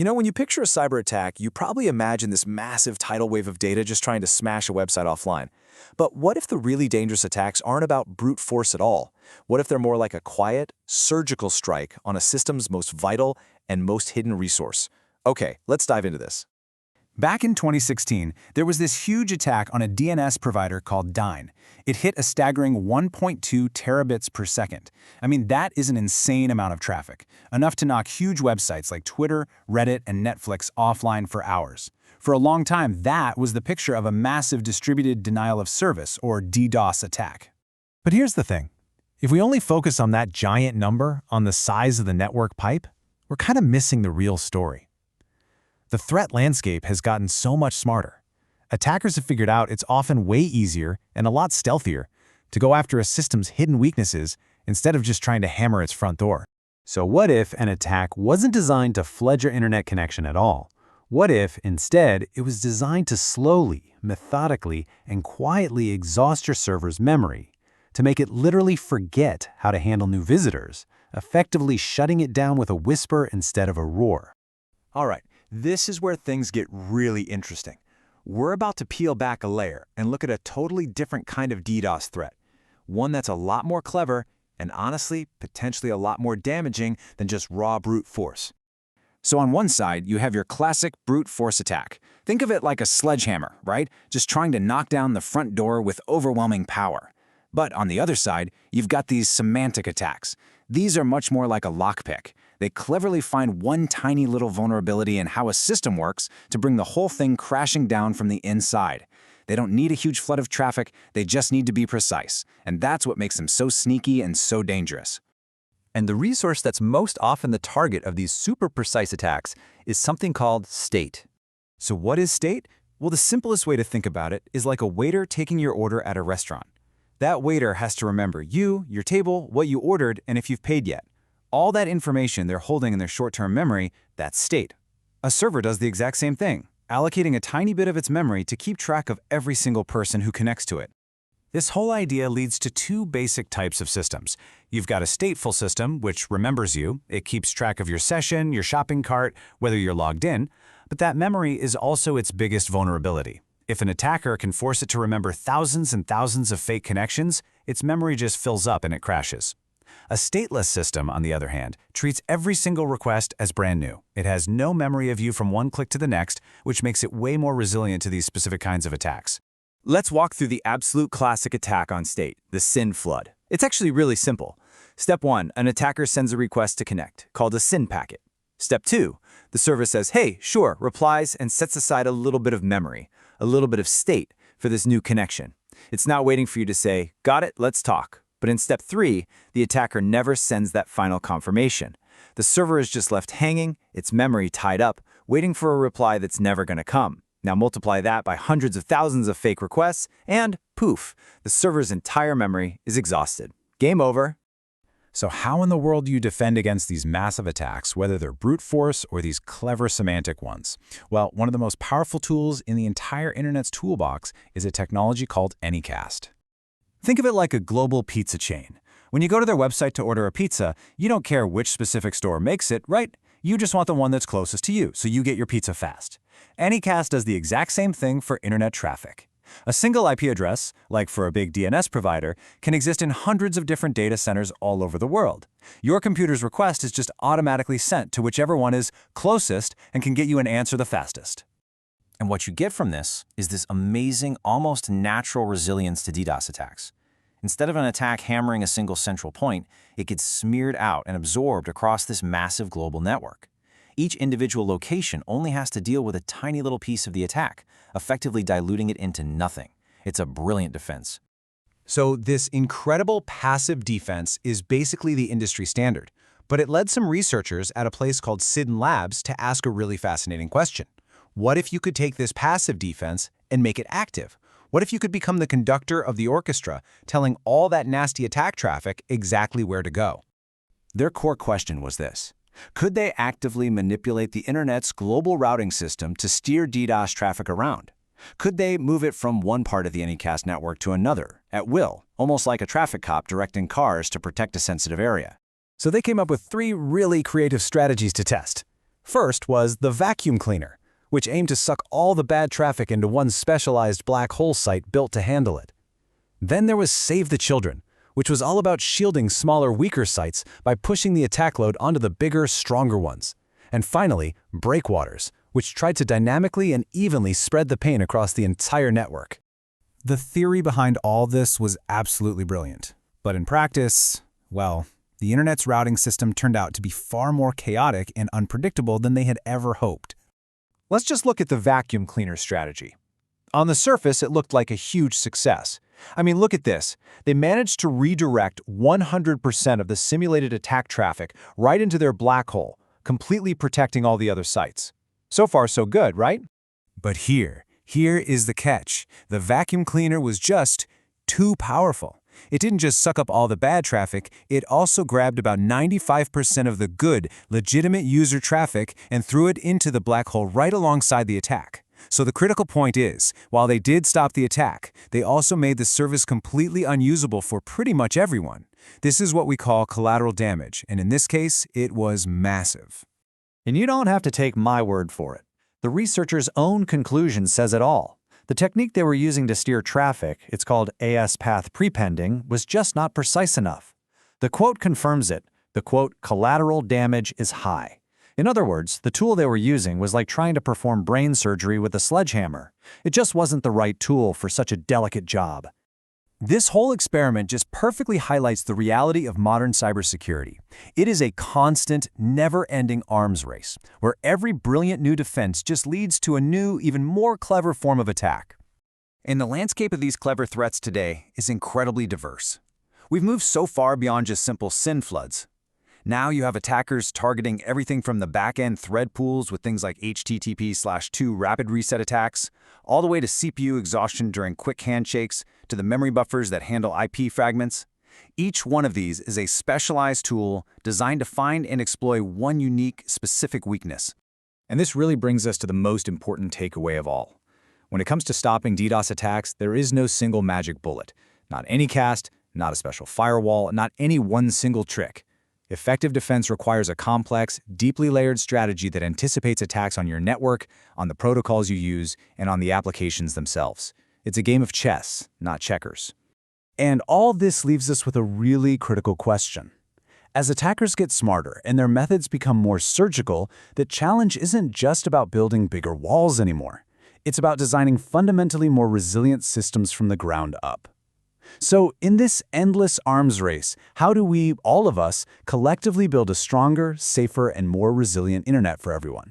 When you picture a cyber attack, you probably imagine this massive tidal wave of data just trying to smash a website offline. But what if the really dangerous attacks aren't about brute force at all? What if they're more like a quiet, surgical strike on a system's most vital and most hidden resource? Okay, let's dive into this. Back in 2016, there was this huge attack on a DNS provider called Dyn. It hit a staggering 1.2 terabits per second. I mean, that is an insane amount of traffic, enough to knock huge websites like Twitter, Reddit, and Netflix offline for hours. For a long time, that was the picture of a massive distributed denial of service, or DDoS attack. But here's the thing. If we only focus on that giant number, on the size of the network pipe, we're kind of missing the real story. The threat landscape has gotten so much smarter. Attackers have figured out it's often way easier and a lot stealthier to go after a system's hidden weaknesses instead of just trying to hammer its front door. So what if an attack wasn't designed to flood your internet connection at all? What if, instead, it was designed to slowly, methodically, and quietly exhaust your server's memory, to make it literally forget how to handle new visitors, effectively shutting it down with a whisper instead of a roar? All right. This is where things get really interesting. We're about to peel back a layer and look at a totally different kind of DDoS threat. One that's a lot more clever and honestly, potentially a lot more damaging than just raw brute force. So on one side, you have your classic brute force attack. Think of it like a sledgehammer, right? Just trying to knock down the front door with overwhelming power. But on the other side, you've got these semantic attacks. These are much more like a lockpick. They cleverly find one tiny little vulnerability in how a system works to bring the whole thing crashing down from the inside. They don't need a huge flood of traffic, they just need to be precise. And that's what makes them so sneaky and so dangerous. And the resource that's most often the target of these super precise attacks is something called state. So what is state? Well, the simplest way to think about it is like a waiter taking your order at a restaurant. That waiter has to remember you, your table, what you ordered, and if you've paid yet. All that information they're holding in their short-term memory, that's state. A server does the exact same thing, allocating a tiny bit of its memory to keep track of every single person who connects to it. This whole idea leads to two basic types of systems. You've got a stateful system, which remembers you. It keeps track of your session, your shopping cart, whether you're logged in. But that memory is also its biggest vulnerability. If an attacker can force it to remember thousands and thousands of fake connections, its memory just fills up and it crashes. A stateless system, on the other hand, treats every single request as brand new. It has no memory of you from one click to the next, which makes it way more resilient to these specific kinds of attacks. Let's walk through the absolute classic attack on state, the SYN flood. It's actually really simple. Step 1, an attacker sends a request to connect, called a SYN packet. Step 2, the server says, hey, sure, replies and sets aside a little bit of memory, a little bit of state for this new connection. It's not waiting for you to say, got it, let's talk. But in step 3, the attacker never sends that final confirmation. The server is just left hanging, its memory tied up, waiting for a reply that's never going to come. Now multiply that by hundreds of thousands of fake requests, and poof, the server's entire memory is exhausted. Game over. So how in the world do you defend against these massive attacks, whether they're brute force or these clever semantic ones? Well, one of the most powerful tools in the entire internet's toolbox is a technology called Anycast. Think of it like a global pizza chain. When you go to their website to order a pizza, you don't care which specific store makes it, right? You just want the one that's closest to you, so you get your pizza fast. Anycast does the exact same thing for internet traffic. A single IP address, like for a big DNS provider, can exist in hundreds of different data centers all over the world. Your computer's request is just automatically sent to whichever one is closest and can get you an answer the fastest. And what you get from this is this amazing, almost natural resilience to DDoS attacks. Instead of an attack hammering a single central point, it gets smeared out and absorbed across this massive global network. Each individual location only has to deal with a tiny little piece of the attack, effectively diluting it into nothing. It's a brilliant defense. So this incredible passive defense is basically the industry standard, but it led some researchers at a place called Sidon Labs to ask a really fascinating question. What if you could take this passive defense and make it active? What if you could become the conductor of the orchestra, telling all that nasty attack traffic exactly where to go? Their core question was this: could they actively manipulate the internet's global routing system to steer DDoS traffic around? Could they move it from one part of the Anycast network to another, at will, almost like a traffic cop directing cars to protect a sensitive area? So they came up with 3 really creative strategies to test. First was the vacuum cleaner, which aimed to suck all the bad traffic into one specialized black hole site built to handle it. Then there was Save the Children, which was all about shielding smaller, weaker sites by pushing the attack load onto the bigger, stronger ones. And finally, Breakwaters, which tried to dynamically and evenly spread the pain across the entire network. The theory behind all this was absolutely brilliant. But in practice, well, the internet's routing system turned out to be far more chaotic and unpredictable than they had ever hoped. Let's just look at the vacuum cleaner strategy. On the surface, it looked like a huge success. I mean, look at this. They managed to redirect 100% of the simulated attack traffic right into their black hole, completely protecting all the other sites. So far, so good, right? But here is the catch. The vacuum cleaner was just too powerful. It didn't just suck up all the bad traffic, it also grabbed about 95% of the good, legitimate user traffic and threw it into the black hole right alongside the attack. So the critical point is, while they did stop the attack, they also made the service completely unusable for pretty much everyone. This is what we call collateral damage, and in this case, it was massive. And you don't have to take my word for it. The researchers' own conclusion says it all. The technique they were using to steer traffic, it's called AS path prepending, was just not precise enough. The quote confirms it. The quote, collateral damage is high. In other words, the tool they were using was like trying to perform brain surgery with a sledgehammer. It just wasn't the right tool for such a delicate job. This whole experiment just perfectly highlights the reality of modern cybersecurity. It is a constant, never-ending arms race, where every brilliant new defense just leads to a new, even more clever form of attack. And the landscape of these clever threats today is incredibly diverse. We've moved so far beyond just simple SYN floods. Now you have attackers targeting everything from the back-end thread pools with things like HTTP/2 rapid reset attacks, all the way to CPU exhaustion during quick handshakes, to the memory buffers that handle IP fragments. Each one of these is a specialized tool designed to find and exploit one unique, specific weakness. And this really brings us to the most important takeaway of all. When it comes to stopping DDoS attacks, there is no single magic bullet. Not any cast, not a special firewall, not any one single trick. Effective defense requires a complex, deeply layered strategy that anticipates attacks on your network, on the protocols you use, and on the applications themselves. It's a game of chess, not checkers. And all this leaves us with a really critical question. As attackers get smarter and their methods become more surgical, the challenge isn't just about building bigger walls anymore. It's about designing fundamentally more resilient systems from the ground up. So, in this endless arms race, how do we, all of us, collectively build a stronger, safer, and more resilient internet for everyone?